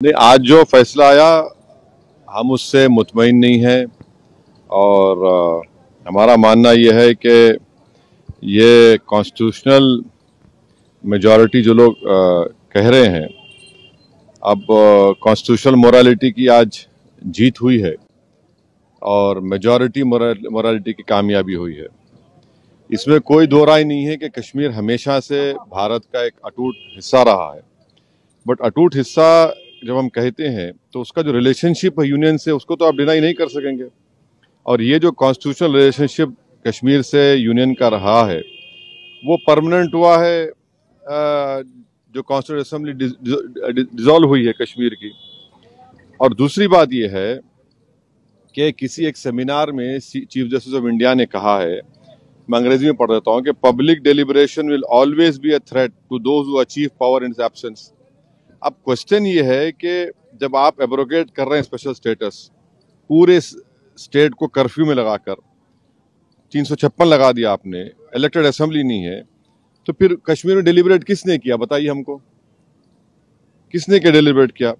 नहीं, आज जो फैसला आया हम उससे मुतमईन नहीं हैं और हमारा मानना यह है कि ये कॉन्स्टिट्यूशनल मेजॉरिटी जो लोग कह रहे हैं, अब कॉन्स्टिट्यूशनल मोरालिटी की आज जीत हुई है और मेजॉरिटी मोरालिटी की कामयाबी हुई है। इसमें कोई दो राय नहीं है कि कश्मीर हमेशा से भारत का एक अटूट हिस्सा रहा है। बट अटूट हिस्सा जब हम कहते हैं तो उसका जो रिलेशनशिप है यूनियन से, उसको तो आप डिनाई नहीं कर सकेंगे। और ये जो कॉन्स्टिट्यूशनल रिलेशनशिप कश्मीर से यूनियन का रहा है वो परमानेंट हुआ है। जो कॉन्स्टिट्यूंट असेंबली डिसॉल्व हुई है कश्मीर की। और दूसरी बात यह है कि किसी एक सेमिनार में चीफ जस्टिस ऑफ इंडिया ने कहा है, मैं अंग्रेजी में पढ़ देता हूं, कि public deliberation will always be a threat to those who achieve power in absence. अब क्वेश्चन ये है कि जब आप एब्रोगेट कर रहे हैं स्पेशल स्टेटस, पूरे स्टेट को कर्फ्यू में लगाकर 356 लगा दिया आपने, इलेक्टेड असेंबली नहीं है, तो फिर कश्मीर में डिलिबरेट किसने किया बताइए हमको, किसने क्या डिलिबरेट किया?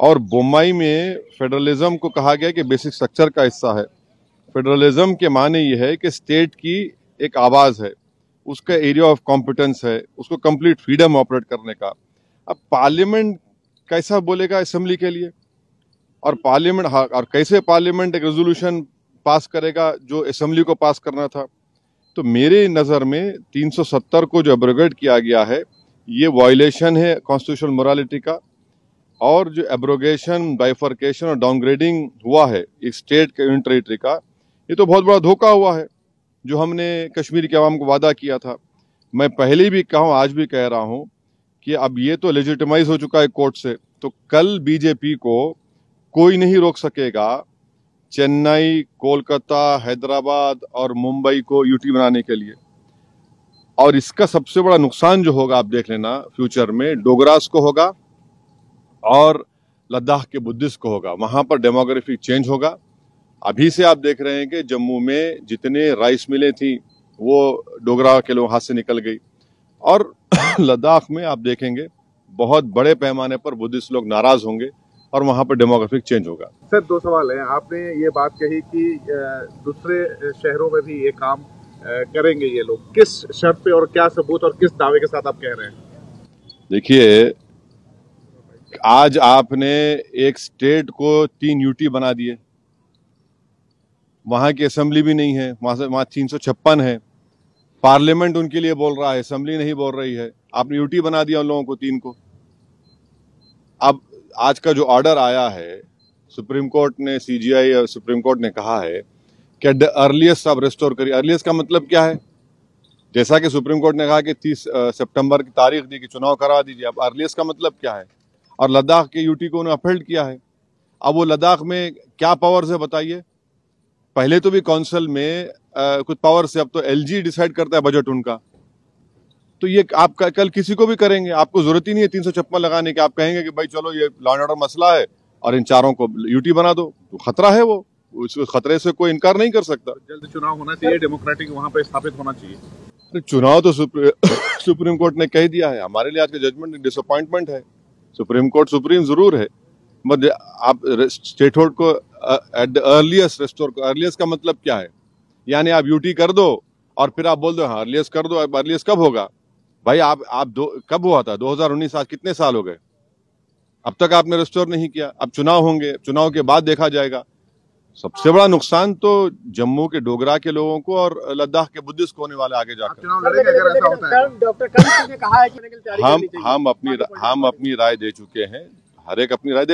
और बोम्बई में फेडरलिज्म को कहा गया कि बेसिक स्ट्रक्चर का हिस्सा है। फेडरलिज्म के माने ये है कि स्टेट की एक आवाज है, उसका एरिया ऑफ कॉम्पिटेंस है, उसको कंप्लीट फ्रीडम ऑपरेट करने का। अब पार्लियामेंट कैसा बोलेगा असेंबली के लिए? और पार्लियामेंट और कैसे पार्लियामेंट एक रेजोल्यूशन पास करेगा जो असेंबली को पास करना था? तो मेरे नज़र में 370 को जो एब्रोगेट किया गया है ये वायलेशन है कॉन्स्टिट्यूशनल मोरालिटी का। और जो एब्रोगेशन, बाइफर्केशन और डाउनग्रेडिंग हुआ है इस स्टेट के यूनियन टेरिटरी का, ये तो बहुत बड़ा धोखा हुआ है जो हमने कश्मीर के अवाम को वादा किया था। मैं पहले भी कहा हूँ, आज भी कह रहा हूँ कि अब ये तो लेजिटिमाइज हो चुका है कोर्ट से, तो कल बीजेपी को कोई नहीं रोक सकेगा चेन्नई, कोलकाता, हैदराबाद और मुंबई को यूटी बनाने के लिए। और इसका सबसे बड़ा नुकसान जो होगा आप देख लेना फ्यूचर में, डोगरास को होगा और लद्दाख के बुद्धिस्ट को होगा। वहां पर डेमोग्राफिक चेंज होगा। अभी से आप देख रहे हैं कि जम्मू में जितने राइस मिलें थी वो डोगरा के लोग हाथ से निकल गई। और लद्दाख में आप देखेंगे बहुत बड़े पैमाने पर बुद्धिस्ट लोग नाराज होंगे और वहां पर डेमोग्राफिक चेंज होगा। सर, दो सवाल हैं। आपने ये बात कही कि दूसरे शहरों में भी ये काम करेंगे ये लोग, किस शर्त पे और क्या सबूत और किस दावे के साथ आप कह रहे हैं? देखिए, आज आपने एक स्टेट को 3 यूटी बना दिए, वहां की असेंबली भी नहीं है, वहां 356 है। पार्लियामेंट उनके लिए बोल रहा है, असेंबली नहीं बोल रही है। आपने यूटी बना दिया उन लोगों को 3 को। अब आज का जो ऑर्डर आया है सुप्रीम कोर्ट ने, सीजीआई और सुप्रीम कोर्ट ने कहा है कि द अर्लीस्ट आप रेस्टोर करिए। अर्लीस्ट का मतलब क्या है? जैसा कि सुप्रीम कोर्ट ने कहा कि 30 सितंबर की तारीख दी कि चुनाव करा दीजिए, अब अर्लीस्ट का मतलब क्या है? और लद्दाख के यूटी को उन्होंने अपहेल्ड किया है। अब वो लद्दाख में क्या पावर्स है बताइए? पहले तो भी काउंसिल में कुछ पावर से, अब तो एलजी डिसाइड करता है बजट उनका। तो ये आप कल किसी को भी करेंगे, आपको जरूरत ही नहीं है 356 लगाने की। आप कहेंगे कि भाई चलो ये लॉ एंड ऑर्डर मसला है और इन चारों को यूटी बना दो, तो खतरा है वो, उस खतरे से कोई इनकार नहीं कर सकता। जल्द चुनाव होना चाहिए, डेमोक्रेटिक वहाँ पे स्थापित होना चाहिए। चुनाव तो सुप्रीम कोर्ट ने कह दिया है। हमारे लिए आज का जजमेंट डिसअपॉइंटमेंट है। सुप्रीम कोर्ट सुप्रीम जरूर है, मगर आप स्टेट होल्ड को एट द अर्लीस्ट रेस्टोर को। अर्लीस्ट का मतलब क्या है? यानी आप यूटी कर दो और फिर आप बोल दो हाँ अर्लीस्ट कर दो। अर्लीस्ट कब होगा भाई? आप कब हुआ था? 2019, आज कितने साल हो गए? अब तक आपने रेस्टोर नहीं किया। अब चुनाव होंगे, चुनाव के बाद देखा जाएगा। सबसे बड़ा नुकसान तो जम्मू के डोगरा के लोगों को और लद्दाख के बुद्धिस्ट को होने वाले आगे जाकर। चुनाव लड़ेंगे अगर ऐसा होता है? डॉक्टर कमिश्नर ने कहा है कि हम अपनी राय दे चुके हैं। हर एक अपनी राय दे